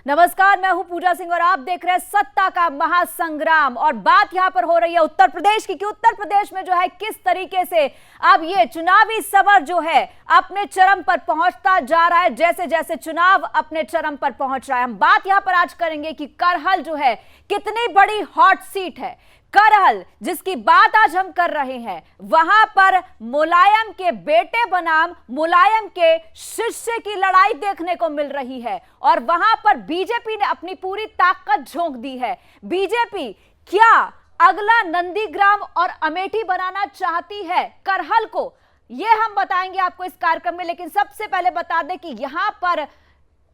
नमस्कार, मैं हूं पूजा सिंह और आप देख रहे हैं सत्ता का महासंग्राम। और बात यहां पर हो रही है उत्तर प्रदेश की कि उत्तर प्रदेश में जो है किस तरीके से अब ये चुनावी समर जो है अपने चरम पर पहुंचता जा रहा है। जैसे जैसे चुनाव अपने चरम पर पहुंच रहा है, हम बात यहां पर आज करेंगे कि करहल जो है कितनी बड़ी हॉट सीट है। करहल जिसकी बात आज हम कर रहे हैं, वहां पर मुलायम के बेटे बनाम मुलायम के शिष्य की लड़ाई देखने को मिल रही है और वहां पर बीजेपी ने अपनी पूरी ताकत झोंक दी है। बीजेपी क्या अगला नंदीग्राम और अमेठी बनाना चाहती है करहल को, यह हम बताएंगे आपको इस कार्यक्रम में। लेकिन सबसे पहले बता दें कि यहां पर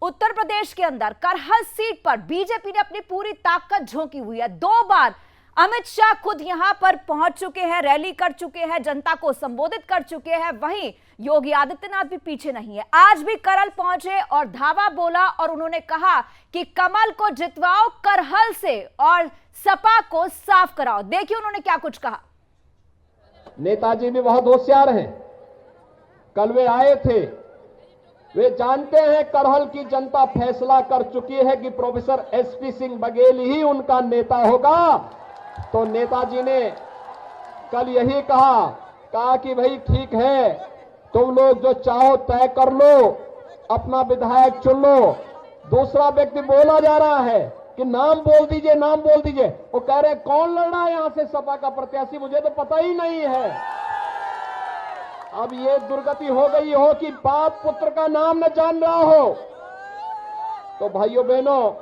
उत्तर प्रदेश के अंदर करहल सीट पर बीजेपी ने अपनी पूरी ताकत झोंकी हुई है। 2 बार अमित शाह खुद यहां पर पहुंच चुके हैं, रैली कर चुके हैं, जनता को संबोधित कर चुके हैं। वहीं योगी आदित्यनाथ भी पीछे नहीं है, आज भी करहल पहुंचे और धावा बोला और उन्होंने कहा कि कमल को जितवाओ करहल से और सपा को साफ कराओ। देखिए उन्होंने क्या कुछ कहा। नेताजी भी बहुत होशियार हैं। कल वे आए थे, वे जानते हैं करहल की जनता फैसला कर चुकी है कि प्रोफेसर एसपी सिंह बघेल ही उनका नेता होगा। तो नेताजी ने कल यही कहा कि भाई ठीक है, तुम लोग जो चाहो तय कर लो, अपना विधायक चुन लो। दूसरा व्यक्ति बोला जा रहा है कि नाम बोल दीजिए, नाम बोल दीजिए। वो कह रहे कौन लड़ रहा है यहां से सपा का प्रत्याशी, मुझे तो पता ही नहीं है। अब ये दुर्गति हो गई हो कि बाप पुत्र का नाम न जान रहा हो। तो भाइयों बहनों,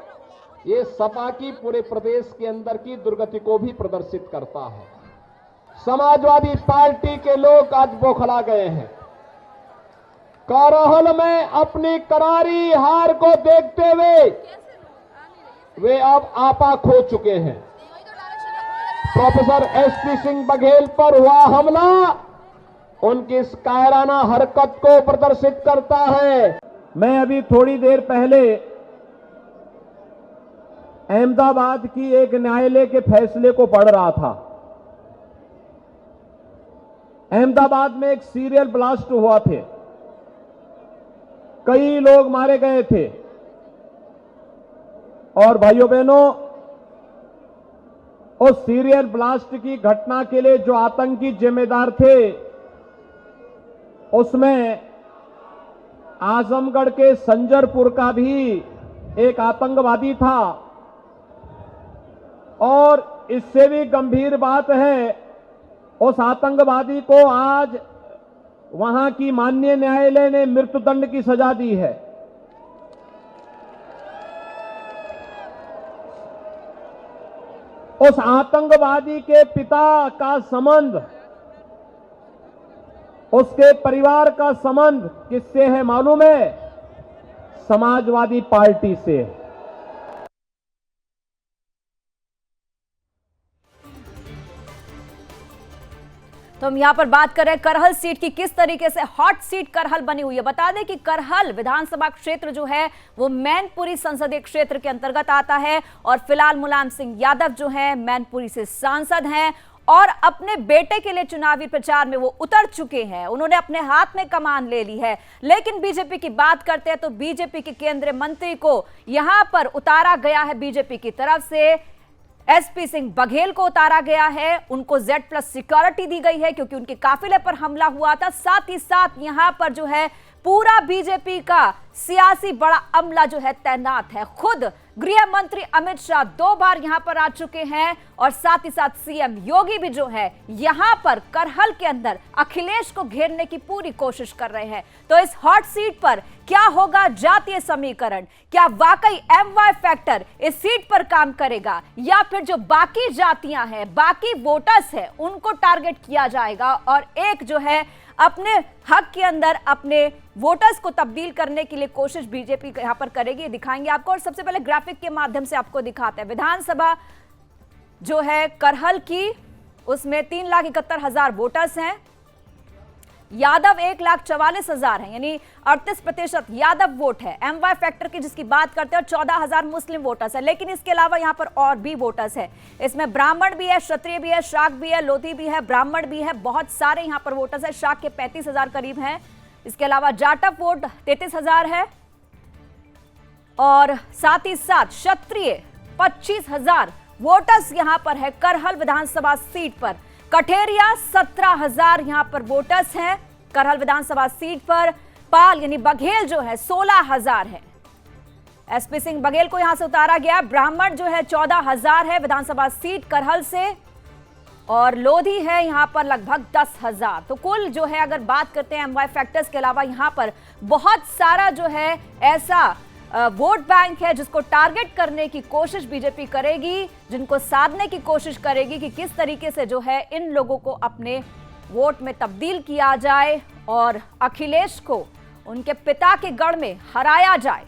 ये सपा की पूरे प्रदेश के अंदर की दुर्गति को भी प्रदर्शित करता है। समाजवादी पार्टी के लोग आज बौखला गए हैं। करहल में अपनी करारी हार को देखते हुए वे अब आपा खो चुके हैं। प्रोफेसर एसपी सिंह बघेल पर हुआ हमला उनकी इस कायराना हरकत को प्रदर्शित करता है। मैं अभी थोड़ी देर पहले अहमदाबाद की एक न्यायालय के फैसले को पढ़ रहा था। अहमदाबाद में एक सीरियल ब्लास्ट हुआ थे, कई लोग मारे गए थे और भाइयों बहनों, उस सीरियल ब्लास्ट की घटना के लिए जो आतंकी जिम्मेदार थे उसमें आजमगढ़ के संजरपुर का भी एक आतंकवादी था। और इससे भी गंभीर बात है, उस आतंकवादी को आज वहां की माननीय न्यायालय ने मृत्युदंड की सजा दी है। उस आतंकवादी के पिता का संबंध, उसके परिवार का संबंध किससे है मालूम है? समाजवादी पार्टी से। तो हम यहां पर बात कर रहे हैं करहल सीट की, किस तरीके से हॉट सीट करहल बनी हुई है। बता दें कि करहल विधानसभा क्षेत्र जो है वो मैनपुरी संसदीय क्षेत्र के अंतर्गत आता है और फिलहाल मुलायम सिंह यादव जो है मैनपुरी से सांसद हैं और अपने बेटे के लिए चुनावी प्रचार में वो उतर चुके हैं। उन्होंने अपने हाथ में कमान ले ली है। लेकिन बीजेपी की बात करते हैं तो बीजेपी के केंद्रीय मंत्री को यहां पर उतारा गया है। बीजेपी की तरफ से एसपी सिंह बघेल को उतारा गया है, उनको Z+ सिक्योरिटी दी गई है क्योंकि उनके काफिले पर हमला हुआ था। साथ ही साथ यहां पर जो है पूरा बीजेपी का सियासी बड़ा अमला जो है तैनात है। खुद गृह मंत्री अमित शाह 2 बार यहां पर आ चुके हैं और साथ ही साथ सीएम योगी भी जो है यहां पर करहल के अंदर अखिलेश को घेरने की पूरी कोशिश कर रहे हैं। तो इस हॉट सीट पर क्या होगा जातीय समीकरण? क्या वाकई MY फैक्टर इस सीट पर काम करेगा या फिर जो बाकी जातियां हैं, बाकी वोटर्स हैं, उनको टारगेट किया जाएगा और एक जो है अपने हक के अंदर अपने वोटर्स को तब्दील करने के लिए कोशिश बीजेपी यहां पर करेगी। दिखाएंगे आपको और सबसे पहले ग्राफिक के माध्यम से आपको दिखाते हैं। विधानसभा जो है करहल की, उसमें 3,71,000 वोटर्स हैं। यादव 1,44,000 है, यानी 38% यादव वोट है। MY फैक्टर की जिसकी बात करते हैं 14,000 मुस्लिम वोटर्स है। लेकिन इसके अलावा यहाँ पर और भी वोटर्स है, इसमें ब्राह्मण भी है, क्षत्रिय भी है, शाक भी है, लोधी भी है, ब्राह्मण भी है, बहुत सारे यहाँ पर वोटर्स है। शाक के 35,000 करीब हैं। इसके अलावा जाटव वोट 33,000 है। और साथ ही साथ क्षत्रिय 25,000 वोटर्स यहां पर है करहल विधानसभा सीट पर। कठेरिया 17,000 यहां पर वोटर्स हैं करहल विधानसभा सीट पर। पाल यानी बघेल जो है 16,000 है। एसपी सिंह बघेल को यहां से उतारा गया। ब्राह्मण जो है 14,000 है विधानसभा सीट करहल से, और लोधी है यहां पर लगभग 10,000। तो कुल जो है अगर बात करते हैं एमवाई फैक्टर्स के अलावा यहां पर बहुत सारा जो है ऐसा वोट बैंक है जिसको टारगेट करने की कोशिश बीजेपी करेगी, जिनको साधने की कोशिश करेगी कि किस तरीके से जो है इन लोगों को अपने वोट में तब्दील किया जाए और अखिलेश को उनके पिता के गढ़ में हराया जाए।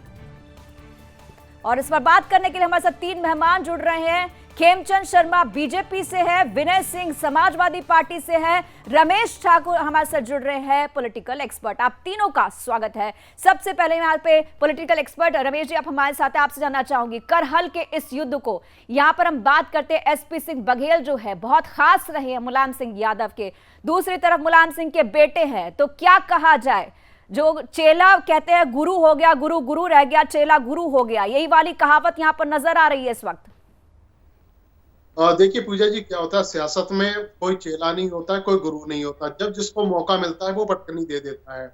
और इस पर बात करने के लिए हमारे साथ 3 मेहमान जुड़ रहे हैं। खेमचंद शर्मा बीजेपी से है, विनय सिंह समाजवादी पार्टी से है, रमेश ठाकुर हमारे साथ जुड़ रहे हैं पॉलिटिकल एक्सपर्ट। आप तीनों का स्वागत है। सबसे पहले यहाँ पे पॉलिटिकल एक्सपर्ट रमेश जी आप हमारे साथ हैं, आपसे जानना चाहूंगी करहल के इस युद्ध को, यहाँ पर हम बात करते हैं एसपी सिंह बघेल जो है बहुत खास रहे हैं मुलायम सिंह यादव के, दूसरी तरफ मुलायम सिंह के बेटे हैं, तो क्या कहा जाए, जो चेला कहते हैं गुरु हो गया, गुरु गुरु रह गया, चेला गुरु हो गया, यही वाली कहावत यहाँ पर नजर आ रही है इस वक्त। देखिए पूजा जी, क्या होता है सियासत में कोई चेला नहीं होता है, कोई गुरु नहीं होता। जब जिसको मौका मिलता है वो पटकनी दे देता है।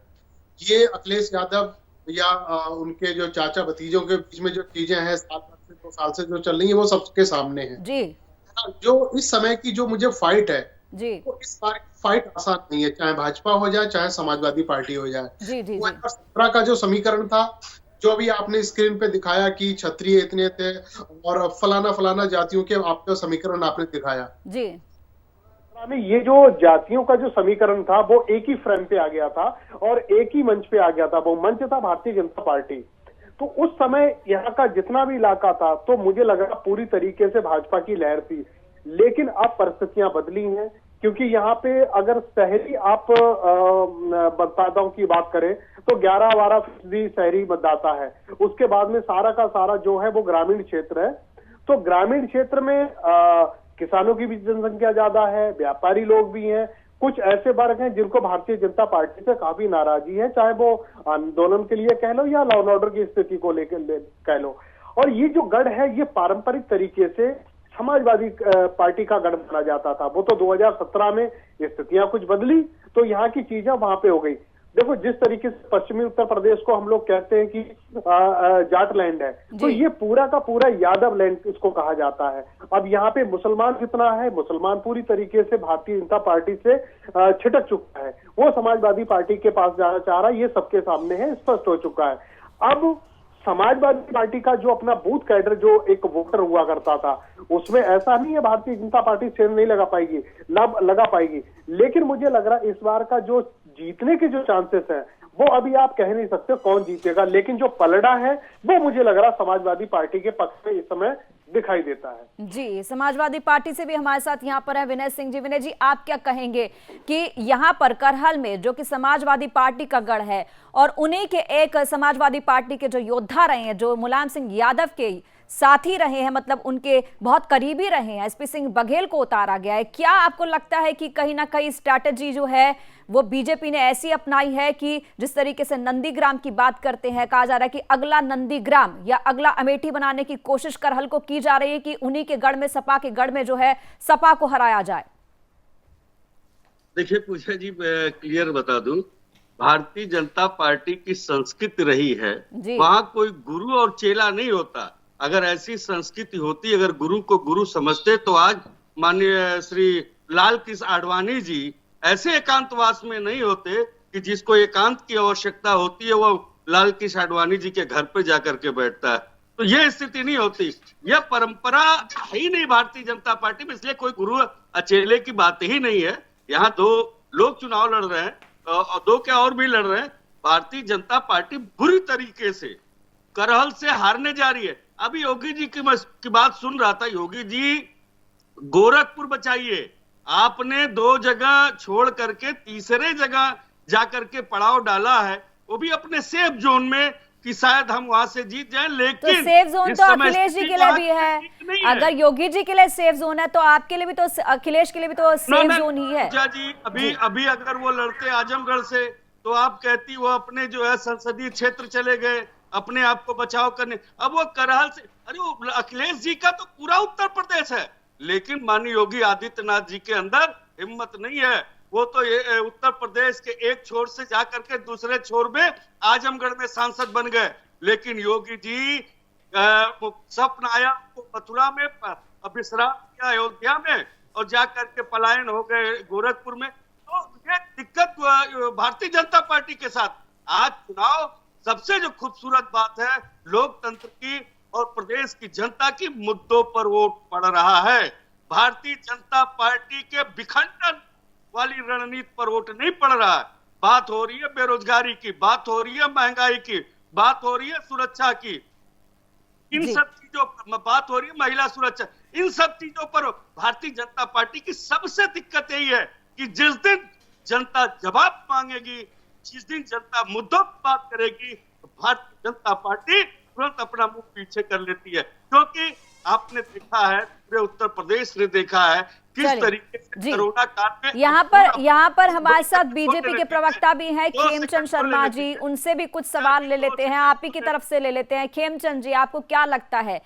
ये अखिलेश यादव या उनके जो चाचा भतीजों के बीच में जो चीजें हैं 7 साल से जो चल रही है वो सबके सामने है जी। जो इस समय की जो मुझे फाइट है जी, तो इस बार फाइट आसान नहीं है, चाहे भाजपा हो जाए चाहे समाजवादी पार्टी हो जाए। जी, जी, 2017 का जो समीकरण था, जो भी आपने स्क्रीन पे दिखाया कि क्षत्रिय इतने थे और फलाना फलाना जातियों के आपका समीकरण आपने दिखाया जी, ये जो जातियों का जो समीकरण था वो एक ही फ्रेम पे आ गया था और एक ही मंच पे आ गया था। वो मंच था भारतीय जनता पार्टी। तो उस समय यहाँ का जितना भी इलाका था तो मुझे लगा पूरी तरीके से भाजपा की लहर थी। लेकिन अब परिस्थितियां बदली हैं, क्योंकि यहाँ पे अगर शहरी आप मतदाताओं की बात करें तो 11-12% शहरी मतदाता है। उसके बाद में सारा का सारा जो है वो ग्रामीण क्षेत्र है। तो ग्रामीण क्षेत्र में किसानों की भी जनसंख्या ज्यादा है, व्यापारी लोग भी हैं, कुछ ऐसे वर्ग हैं जिनको भारतीय जनता पार्टी से काफी नाराजगी है, चाहे वो आंदोलन के लिए कह लो या लॉ एंड ऑर्डर की स्थिति को लेकर कह लो। और ये जो गढ़ है ये पारंपरिक तरीके से समाजवादी पार्टी का गढ़ माना जाता था। वो तो 2017 में स्थितियां कुछ बदली तो यहाँ की चीजें वहां पे हो गई। देखो जिस तरीके से पश्चिमी उत्तर प्रदेश को हम लोग कहते हैं कि जाट लैंड है, तो ये पूरा का पूरा यादव लैंड इसको कहा जाता है। अब यहाँ पे मुसलमान जितना है, मुसलमान पूरी तरीके से भारतीय जनता पार्टी से छिटक चुका है। वो समाजवादी पार्टी के पास जाना चाह रहा है, ये सबके सामने है, स्पष्ट हो चुका है। अब समाजवादी पार्टी का जो अपना बूथ कैडर जो एक वोटर हुआ करता था, उसमें ऐसा नहीं है भारतीय जनता पार्टी सेल नहीं लगा पाएगी, लगा पाएगी। लेकिन मुझे लग रहा है इस बार का जो जीतने के जो चांसेस हैं वो अभी आप कह नहीं सकते कौन जीतेगा, लेकिन जो पलड़ा है वो मुझे लग रहा समाजवादी पार्टी के पक्ष में इस समय दिखाई देता है। जी, समाजवादी पार्टी से भी हमारे साथ यहाँ पर है विनय सिंह जी। विनय जी, आप क्या कहेंगे कि यहाँ पर करहल में जो कि समाजवादी पार्टी का गढ़ है और उन्हीं के एक समाजवादी पार्टी के जो योद्धा रहे हैं, जो मुलायम सिंह यादव के साथी रहे हैं, मतलब उनके बहुत करीबी रहे हैं, एसपी सिंह बघेल को उतारा गया है, क्या आपको लगता है कि कहीं ना कहीं स्ट्रैटेजी जो है वो बीजेपी ने ऐसी अपनाई है कि जिस तरीके से नंदीग्राम की बात करते हैं, कहा जा रहा है कि अगला नंदीग्राम या अगला अमेठी बनाने की कोशिश करहल को की जा रही है कि उन्हीं के गढ़ में, सपा के गढ़ में जो है सपा को हराया जाए? देखिए पूजा जी, मैं क्लियर बता दूं, भारतीय जनता पार्टी की संस्कृति रही है, वहां कोई गुरु और चेला नहीं होता। अगर ऐसी संस्कृति होती, अगर गुरु को गुरु समझते तो आज माननीय श्री लाल कृष्ण आडवाणी जी ऐसे एकांतवास में नहीं होते कि जिसको एकांत की आवश्यकता होती है वो लाल कृष्ण आडवाणी जी के घर पे जाकर के बैठता है। तो ये स्थिति नहीं होती, यह परंपरा ही नहीं भारतीय जनता पार्टी में, इसलिए कोई गुरु अचेले की बात ही नहीं है। यहाँ 2 लोग चुनाव लड़ रहे हैं, 2 क्या और भी लड़ रहे हैं। भारतीय जनता पार्टी बुरी तरीके से करहल से हारने जा रही है। अभी योगी जी की बात सुन रहा था, योगी जी गोरखपुर बचाइए, आपने 2 जगह छोड़ करके तीसरे जगह जाकर के पड़ाव डाला है, वो भी अपने सेफ जोन में कि शायद हम वहां से जीत जाएं। लेकिन तो सेफ जोन तो अखिलेश जी के लिए भी है। अगर योगी जी के लिए सेफ जोन है तो आपके लिए भी तो, अखिलेश के लिए भी तो सेफ जोन ही है। जी अभी अगर वो लड़ते आजमगढ़ से तो आप कहती वो अपने जो है संसदीय क्षेत्र चले गए, अपने आप को बचाव करने। अब वो करहल से, अरे वो अखिलेश जी का तो पूरा उत्तर प्रदेश है, लेकिन माननीय योगी आदित्यनाथ जी के अंदर हिम्मत नहीं है। वो तो ये उत्तर प्रदेश के एक छोर से जाकर के दूसरे छोर में आजमगढ़ में सांसद बन गए, लेकिन योगी जी स्वप्न आया तो मथुरा में, विश्राम किया अयोध्या में, और जाकर के पलायन हो गए गोरखपुर में। तो ये दिक्कत भारतीय जनता पार्टी के साथ। आज चुनाव सबसे जो खूबसूरत बात है, लोकतंत्र की और प्रदेश की जनता की मुद्दों पर वोट पड़ रहा है। भारतीय जनता पार्टी के विखंडन वाली रणनीति पर वोट नहीं पड़ रहा है। बात हो रही है बेरोजगारी की, बात हो रही है महंगाई की, बात हो रही है सुरक्षा की, इन सब चीजों पर बात हो रही है, महिला सुरक्षा, इन सब चीजों पर भारतीय जनता पार्टी की सबसे दिक्कत यही है कि जिस दिन जनता जवाब मांगेगी, जिस दिन जनता मुद्दों पर बात करेगी, तो भारतीय जनता पार्टी तुरंत अपना मुंह पीछे कर लेती है। क्योंकि आपने देखा है, पूरे उत्तर प्रदेश ने देखा है किस तरीके से कोरोना काल में। यहाँ पर हमारे साथ बीजेपी के प्रवक्ता भी हैं खेमचंद शर्मा जी, उनसे भी कुछ सवाल ले लेते हैं, आप ही की तरफ से ले लेते हैं। खेमचंद जी, आपको क्या लगता है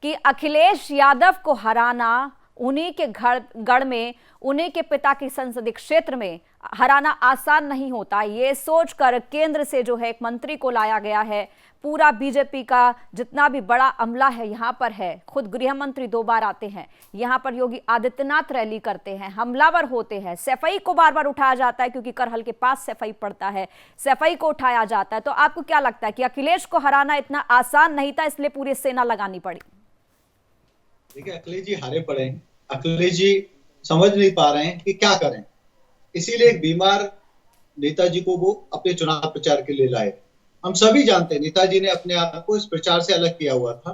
कि अखिलेश यादव को हराना, उन्हीं के गढ़ में, उन्हीं के पिता के संसदीय क्षेत्र में हराना आसान नहीं होता, ये सोचकर केंद्र से जो है एक मंत्री को लाया गया है। पूरा बीजेपी का जितना भी बड़ा अमला है यहाँ पर है, खुद गृह मंत्री 2 बार आते हैं यहाँ पर, योगी आदित्यनाथ रैली करते हैं, हमलावर होते हैं, सैफई को बार बार उठाया जाता है क्योंकि करहल के पास सैफई पड़ता है, सैफई को उठाया जाता है। तो आपको क्या लगता है कि अखिलेश को हराना इतना आसान नहीं था, इसलिए पूरी सेना लगानी पड़ी? देखिए, अखिलेश जी हारे पड़े हैं, अखिलेश जी समझ नहीं पा रहे हैं कि क्या करें, इसीलिए एक बीमार नेताजी को वो अपने चुनाव प्रचार के लिए लाए। हम सभी जानते हैं नेताजी ने अपने आप को इस प्रचार से अलग किया हुआ था,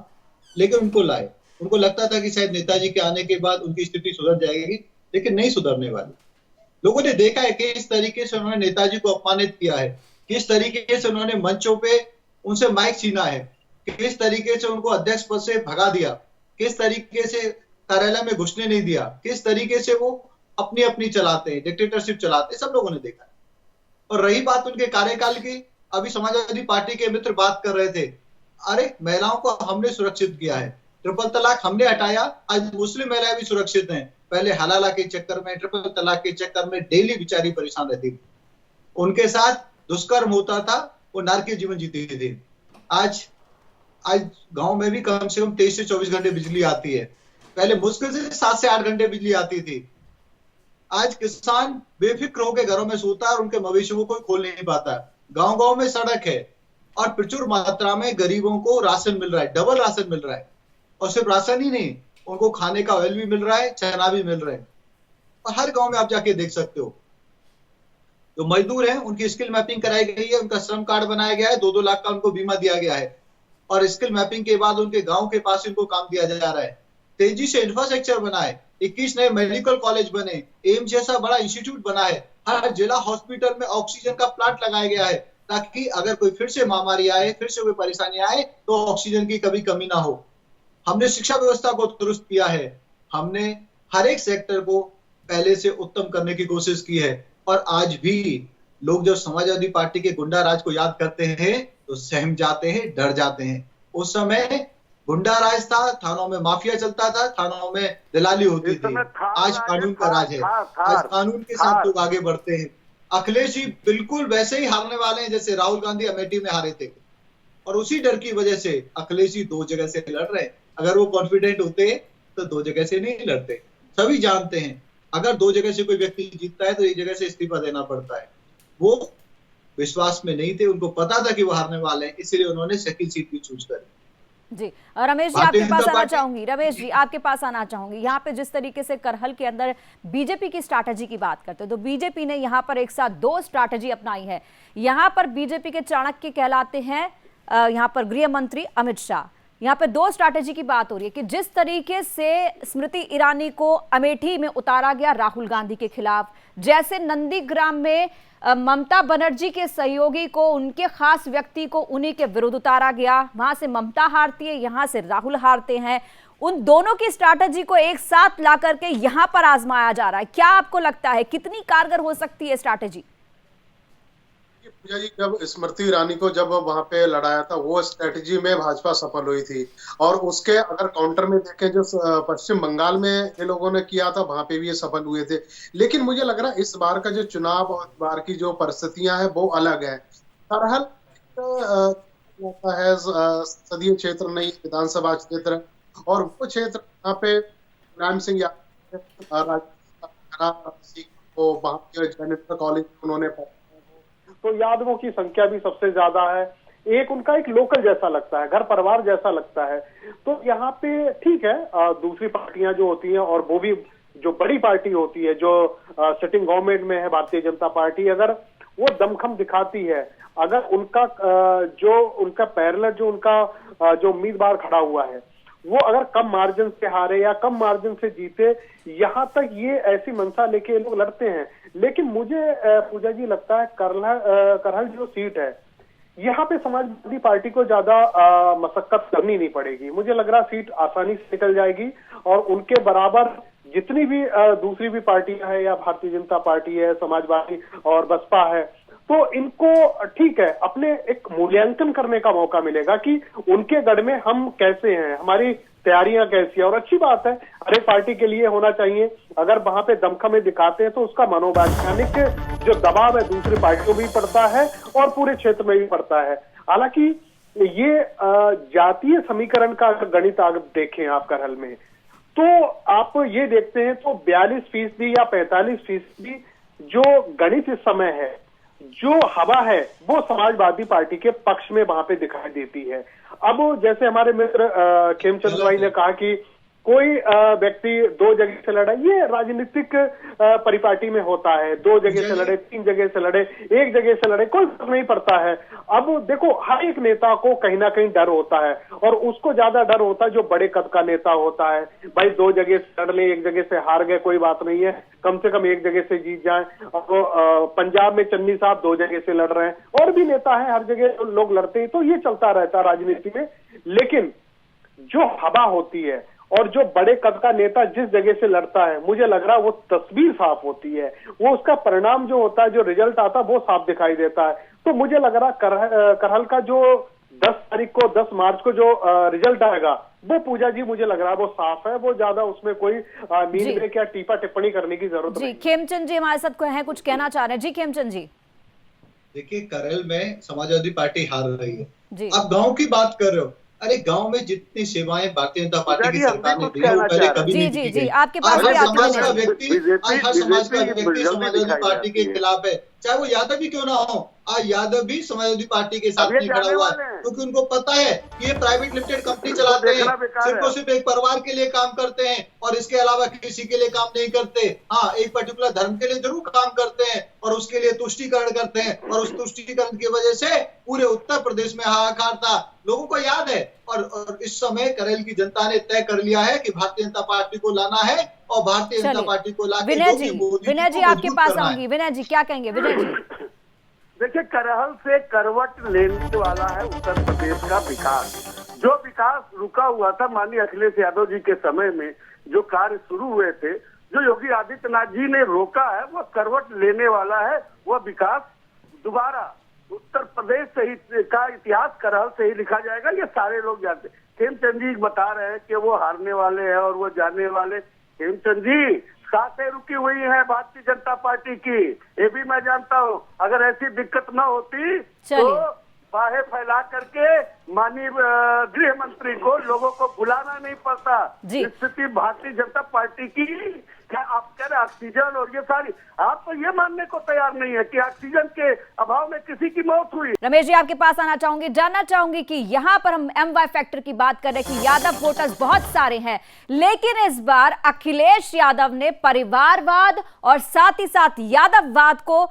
लेकिन उनको लाए। उनको लगता था कि शायद नेताजी के आने के बाद उनकी स्थिति सुधर जाएगी, लेकिन नहीं सुधरने वाली। लोगों ने देखा है कि इस तरीके से उन्होंने नेताजी को अपमानित किया है, किस तरीके से उन्होंने मंचों पे उनसे माइक छीना है, किस तरीके से उनको अध्यक्ष पद से भगा दिया, किस तरीके से कार्यालय में घुसने नहीं दिया, किस तरीके से वो अपनी अपनी चलाते हैं, डिक्टेटरशिप चलाते हैं, सब लोगों ने देखा। और रही बात उनके कार्यकाल की, अभी समाजवादी पार्टी के मित्र बात कर रहे थे, अरे महिलाओं को हमने सुरक्षित किया है, ट्रिपल तलाक हमने हटाया, आज मुस्लिम महिलाएं भी सुरक्षित हैं। पहले हलाला के चक्कर में, ट्रिपल तलाक के चक्कर में डेली बेचारी परेशान रहती थी, उनके साथ दुष्कर्म होता था, वो नारकीय जीवन जीती थी। आज गांव में भी कम से कम 23 से 24 घंटे बिजली आती है, पहले मुश्किल से 7 से 8 घंटे बिजली आती थी। आज किसान बेफिक्र होकर घरों में सोता है और उनके मवेशियों को कोई खोल नहीं पाता। गांव गांव में सड़क है और प्रचुर मात्रा में गरीबों को राशन मिल रहा है, डबल राशन मिल रहा है। और सिर्फ राशन ही नहीं, उनको खाने का ऑयल भी मिल रहा है, चना भी मिल रहा है। और हर गांव में आप जाके देख सकते हो, जो मजदूर हैं उनकी स्किल मैपिंग कराई गई है, उनका श्रम कार्ड बनाया गया है, 2-2 लाख का उनको बीमा दिया गया है। और स्किल मैपिंग के बाद उनके गांव के पास उनको काम दिया जा रहा है। तेजी से इंफ्रास्ट्रक्चर बना है, 21 नए मेडिकल कॉलेज बने, एम्स जैसा बड़ा इंस्टीट्यूट बना है, हर जिला हॉस्पिटल में ऑक्सीजन का प्लांट लगाया गया है, ताकि अगर कोई फिर से महामारी आए, फिर से कोई परेशानी आए, तो ऑक्सीजन की कभी कमी ना हो। हमने शिक्षा व्यवस्था को दुरुस्त किया है, हमने हर एक सेक्टर को पहले से उत्तम करने की कोशिश की है। और आज भी लोग जब समाजवादी पार्टी के गुंडा राज को याद करते हैं तो सहम जाते हैं, डर जाते हैं। उस समय गुंडा राज था, थानों में माफिया चलता था, थानों में दलाली होती थी। आज कानून का राज है, आज कानून के साथ लोग आगे बढ़ते हैं। अखिलेश जी बिल्कुल वैसे ही हारने वाले हैं जैसे राहुल गांधी अमेठी में हारे थे, और उसी डर की वजह से अखिलेश जी 2 जगह से लड़ रहे हैं। अगर वो कॉन्फिडेंट होते तो 2 जगह से नहीं लड़ते। सभी जानते हैं अगर 2 जगह से कोई व्यक्ति जीतता है तो 1 जगह से इस्तीफा देना पड़ता है। वो विश्वास में नहीं थे, उनको पता था कि वो हारने वाले हैं, इसलिए उन्होंने सेकंड सीट भी चूज करी। जी, रमेश जी आपके पास आना चाहूंगी, रमेश जी आपके पास आना चाहूंगी। यहाँ पे जिस तरीके से करहल के अंदर बीजेपी की स्ट्रैटेजी की बात करते हैं, तो बीजेपी ने यहाँ पर एक साथ 2 स्ट्रैटेजी अपनाई है। यहाँ पर बीजेपी के चाणक्य कहलाते हैं यहाँ पर गृह मंत्री अमित शाह। यहाँ पे 2 स्ट्रैटेजी की बात हो रही है कि जिस तरीके से स्मृति ईरानी को अमेठी में उतारा गया राहुल गांधी के खिलाफ, जैसे नंदीग्राम में ममता बनर्जी के सहयोगी को, उनके खास व्यक्ति को उन्हीं के विरुद्ध उतारा गया, वहां से ममता हारती है, यहां से राहुल हारते हैं। उन दोनों की स्ट्रैटेजी को एक साथ ला करके यहां पर आजमाया जा रहा है। क्या आपको लगता है कितनी कारगर हो सकती है स्ट्रैटेजी? पूजा जी, जब स्मृति ईरानी को जब वहां पे लड़ाया था, वो स्ट्रेटेजी में भाजपा सफल हुई थी। और उसके अगर काउंटर में देखें, जो पश्चिम बंगाल में ये लोगों ने किया था, वहां पे भी ये सफल हुए थे। लेकिन मुझे लग रहा है इस बार का जो चुनाव और इस बार की जो परिस्थितियां हैं वो अलग है। करहल है संसदीय क्षेत्र नहीं, विधानसभा क्षेत्र, और वो क्षेत्र यहाँ पे मुलायम सिंह यादव को वहां के जेनिफर कॉलेज उन्होंने, तो यादवों की संख्या भी सबसे ज्यादा है। एक उनका एक लोकल जैसा लगता है, घर परिवार जैसा लगता है। तो यहाँ पे ठीक है, दूसरी पार्टियां जो होती हैं, और वो भी जो बड़ी पार्टी होती है, जो सिटिंग गवर्नमेंट में है भारतीय जनता पार्टी, अगर वो दमखम दिखाती है, अगर उनका जो उनका पैरेलल जो उनका जो उम्मीदवार खड़ा हुआ है वो अगर कम मार्जिन से हारे या कम मार्जिन से जीते, यहाँ तक ये ऐसी मंशा लेके लोग लड़ते हैं। लेकिन मुझे पूजा जी लगता है करहल जो सीट है, यहाँ पे समाजवादी पार्टी को ज्यादा मशक्कत करनी नहीं पड़ेगी। मुझे लग रहा सीट आसानी से निकल जाएगी, और उनके बराबर जितनी भी दूसरी भी पार्टियां है, या भारतीय जनता पार्टी है, समाजवादी और बसपा है, तो इनको ठीक है अपने एक मूल्यांकन करने का मौका मिलेगा कि उनके गढ़ में हम कैसे हैं, हमारी तैयारियां कैसी है। और अच्छी बात है, हर एक पार्टी के लिए होना चाहिए। अगर वहां पे दमखम में दिखाते हैं तो उसका मनोवैज्ञानिक जो दबाव है दूसरी पार्टियों में भी पड़ता है और पूरे क्षेत्र में भी पड़ता है। हालांकि ये जातीय समीकरण का गणित अगर देखें आप करहल में, तो आप ये देखते हैं तो 42% या 45% जो गणित इस समय है, जो हवा है, वो समाजवादी पार्टी के पक्ष में वहां पे दिखाई देती है। अब जैसे हमारे मित्र खेमचंद भाई ने कहा कि कोई व्यक्ति 2 जगह से लड़ा, ये राजनीतिक परिपाटी में होता है। 2 जगह से लड़े, 3 जगह से लड़े, 1 जगह से लड़े, कोई फर्क नहीं पड़ता है। अब देखो, हर एक नेता को कहीं ना कहीं डर होता है, और उसको ज्यादा डर होता है जो बड़े कद का नेता होता है। भाई 2 जगह से लड़ ले, 1 जगह से हार गए, कोई बात नहीं है, कम से कम 1 जगह से जीत जाए। अब पंजाब में चन्नी साहब 2 जगह से लड़ रहे हैं, और भी नेता है, हर जगह लोग लड़ते हैं, तो ये चलता रहता है राजनीति में। लेकिन जो हवा होती है और जो बड़े कद का नेता जिस जगह से लड़ता है, मुझे लग रहा है वो तस्वीर साफ होती है, वो उसका परिणाम जो होता है, जो रिजल्ट आता है, वो साफ दिखाई देता है। तो मुझे लग रहा करहल का जो 10 मार्च को जो रिजल्ट आएगा, वो पूजा जी मुझे लग रहा है वो साफ है, वो ज्यादा उसमें कोई मीन ब्रेक या टीपा टिप्पणी करने की जरूरत नहीं। खेमचंद जी हमारे साथ हैं, कुछ कहना चाह रहे हैं। जी खेमचंद जी। देखिए, करहल में समाजवादी पार्टी हार रही है। आप गांव की बात कर रहे हो, अरे गांव में जितनी सेवाएं भारतीय जनता पार्टी की सरकार ने दी है वो पहले कभी नहीं दी गई। आपके पास हर समाज का व्यक्ति समाजवादी पार्टी के खिलाफ है, चाहे वो यादव भी क्यों ना हो। आज यादव भी समाजवादी पार्टी के साथ नहीं खड़ा हुआ है, क्योंकि उनको पता है कि ये प्राइवेट लिमिटेड कंपनी चलाते हैं, सिर्फ और सिर्फ एक परिवार के लिए काम करते हैं, और इसके अलावा किसी के लिए काम नहीं करते। हाँ, एक पर्टिकुलर धर्म के लिए जरूर काम करते हैं, और उसके लिए तुष्टीकरण करते हैं, और उस तुष्टीकरण की वजह से पूरे उत्तर प्रदेश में हाहाकार था, लोगों को याद है। और इस समय करहल की जनता ने तय कर लिया है कि भारतीय जनता पार्टी को लाना है, और भारतीय जनता पार्टी को लाकर विनय जी आपके पास आऊंगी। विनय जी क्या कहेंगे? विनय जी, देखिए, करहल से करवट लेने वाला है उत्तर प्रदेश का विकास। जो विकास रुका हुआ था माननीय अखिलेश यादव जी के समय में, जो कार्य शुरू हुए थे, जो योगी आदित्यनाथ जी ने रोका है, वो करवट लेने वाला है। वह विकास दोबारा उत्तर प्रदेश से ही का इतिहास करहल से ही लिखा जाएगा, ये सारे लोग जानते। खेमचंद जी बता रहे हैं कि वो हारने वाले हैं और वो जाने वाले। खेमचंद जी, साथें रुकी हुई है भारतीय जनता पार्टी की, ये भी मैं जानता हूँ। अगर ऐसी दिक्कत न होती तो बाहें फैला करके माननीय गृह मंत्री को, लोगों को बुलाना नहीं पड़ता। स्थिति भारतीय जनता पार्टी की, क्या आप कह रहे ऑक्सीजन और ये सारी, आप तो ये मानने को तैयार नहीं है कि ऑक्सीजन के अभाव में किसी की मौत हुई। रमेश जी आपके पास आना चाहूंगी, जानना चाहूंगी कि यहाँ पर हम MY फैक्टर की बात कर रहे हैं कि यादव वोटर्स बहुत सारे हैं, लेकिन इस बार अखिलेश यादव ने परिवारवाद और साथ ही साथ यादववाद को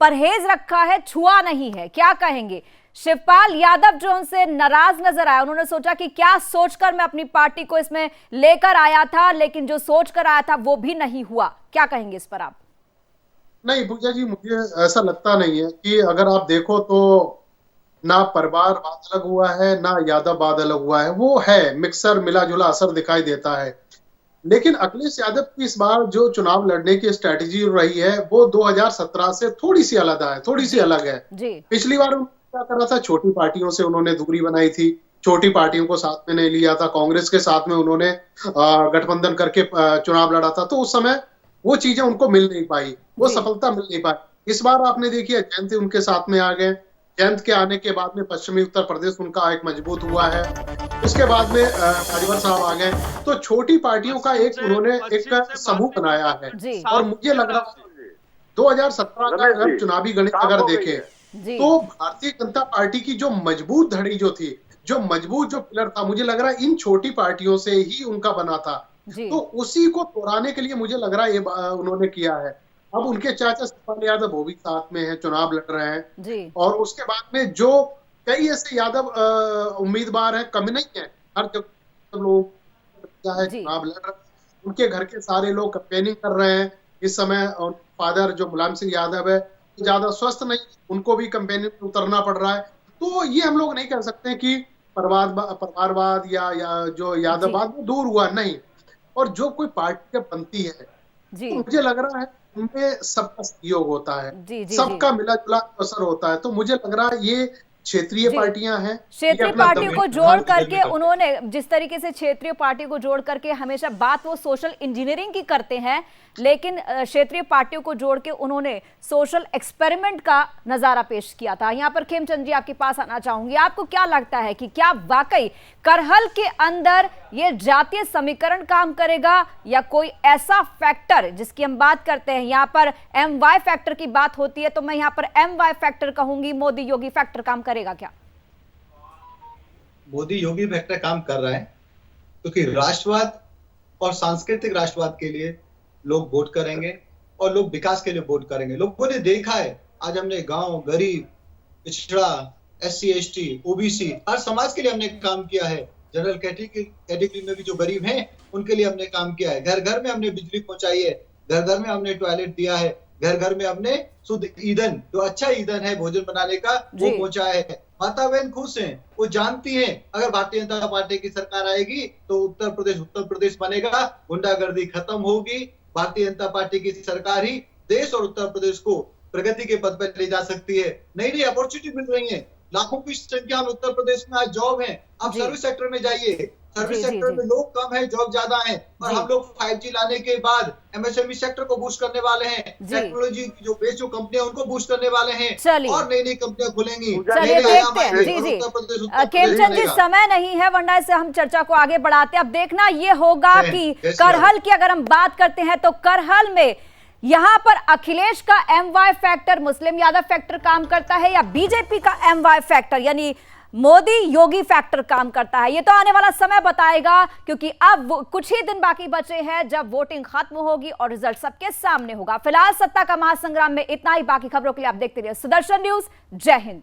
परहेज रखा है, छुआ नहीं है। क्या कहेंगे? शिवपाल यादव जो उनसे नाराज नजर आया, उन्होंने सोचा कि क्या सोचकर मैं अपनी पार्टी को इसमें लेकर आया था, लेकिन जो सोचकर आया था वो भी नहीं हुआ। क्या कहेंगे इस पर आप? नहीं पूजा जी, मुझे ऐसा लगता नहीं है कि अगर आप देखो तो ना परिवारवाद अलग हुआ है, ना यादववाद अलग हुआ है, वो है मिक्सर, मिला जुला असर दिखाई देता है। लेकिन अखिलेश यादव की इस बार जो चुनाव लड़ने की स्ट्रेटेजी रही है वो 2017 से थोड़ी सी अलग है। पिछली बार उन्होंने क्या करा था, छोटी पार्टियों से उन्होंने दूरी बनाई थी, छोटी पार्टियों को साथ में नहीं लिया था, कांग्रेस के साथ में उन्होंने गठबंधन करके चुनाव लड़ा था, तो उस समय वो चीजें उनको मिल नहीं पाई, वो सफलता मिल नहीं पाई। इस बार आपने देखी है जयंत उनके साथ में आ गए, जयंत के आने के बाद में पश्चिमी उत्तर प्रदेश उनका एक मजबूत हुआ है, उसके बाद में राजभर साहब आ गए, तो छोटी पार्टियों का एक उन्होंने एक समूह बनाया है। और मुझे लग रहा है 2017 का अगर चुनावी गणित अगर देखें तो भारतीय जनता पार्टी की जो मजबूत धड़ी जो थी, जो मजबूत जो पिलर था, मुझे लग रहा है इन छोटी पार्टियों से ही उनका बना था, तो उसी को तोड़ने के लिए मुझे लग रहा है ये उन्होंने किया है। अब उनके चाचा शिवपाल यादव वो भी साथ में है, चुनाव लड़ रहे हैं, और उसके बाद में जो कई ऐसे यादव उम्मीदवार हैं, कम नहीं है, हर जगह लोग चुनाव लड़ रहे हैं, उनके घर के सारे लोग कैंपेनिंग कर रहे हैं इस समय। फादर जो मुलायम सिंह यादव है ज्यादा स्वस्थ नहीं, उनको भी कैंपेनिंग में उतरना पड़ रहा है। तो ये हम लोग नहीं कह सकते कि परिवारवाद या जो यादववाद वो दूर हुआ, नहीं। और जो कोई पार्टी बनती है तो मुझे लग रहा है उनमें सबका सहयोग होता है, सबका मिला जुला असर होता है, तो मुझे लग रहा है ये क्षेत्रीय पार्टियां हैं। क्षेत्रीय पार्टियों को जोड़ करके उन्होंने जिस तरीके से क्षेत्रीय पार्टियों को जोड़ करके हमेशा बात वो सोशल इंजीनियरिंग की करते हैं, लेकिन क्षेत्रीय पार्टियों को जोड़ के उन्होंने सोशल एक्सपेरिमेंट का नजारा पेश किया था। यहाँ पर खेमचंद जी आपके पास आना चाहूंगी, आपको क्या लगता है कि क्या वाकई करहल के अंदर ये जातीय समीकरण काम करेगा या कोई ऐसा फैक्टर जिसकी हम बात करते हैं, यहाँ पर MY फैक्टर की बात होती है तो मैं यहाँ पर MY फैक्टर कहूंगी, मोदी योगी फैक्टर काम करेगा क्या? मोदी योगी फैक्टर काम कर रहा है क्योंकि राष्ट्रवाद और सांस्कृतिक राष्ट्रवाद के लिए लोग वोट करेंगे और लोग विकास के लिए वोट करेंगे। लोगों ने देखा है, आज हमने गांव, गरीब, पिछड़ा, SC ST OBC हर समाज के लिए हमने काम किया है। जनरल कैटेगरी में भी जो गरीब हैं उनके लिए हमने काम किया है। घर घर में हमने बिजली पहुंचाई है, घर घर में हमने टॉयलेट दिया है, घर घर में हमने शुद्ध ईंधन, जो अच्छा ईंधन है भोजन बनाने का, वो पहुंचाया है। माता बहन खुश हैं, वो जानती हैं अगर भारतीय जनता पार्टी की सरकार आएगी तो उत्तर प्रदेश बनेगा, गुंडागर्दी खत्म होगी, भारतीय जनता पार्टी की सरकार ही देश और उत्तर प्रदेश को प्रगति के पथ पर ले जा सकती है। नई नई अपॉर्चुनिटी मिल रही है, लाखों की संख्या में उत्तर प्रदेश में आज जॉब है। आप सर्विस सेक्टर में जाइए, सर्विस सेक्टर में लोग कम है, जॉब ज्यादा है, और हम लोग 5G लाने के बाद MSME सेक्टर को बूस्ट करने वाले हैं, टेक्नोलॉजी जो बेस जो कंपनियां उनको बूस्ट करने वाले हैं, और नई नई कंपनियां खुलेंगी। चलिए देखते हैं। जी खेमचंद जी, समय नहीं है वरना से हम चर्चा को आगे बढ़ाते हैं। अब देखना ये होगा कि करहल की अगर हम बात करते हैं तो करहल में यहां पर अखिलेश का MY factor, Muslim Yadav factor काम करता है या बीजेपी का MY फैक्टर यानी मोदी योगी फैक्टर काम करता है, ये तो आने वाला समय बताएगा, क्योंकि अब कुछ ही दिन बाकी बचे हैं जब वोटिंग खत्म होगी और रिजल्ट सबके सामने होगा। फिलहाल सत्ता का महासंग्राम में इतना ही। बाकी खबरों के लिए आप देखते रहिए सुदर्शन न्यूज। जय हिंद।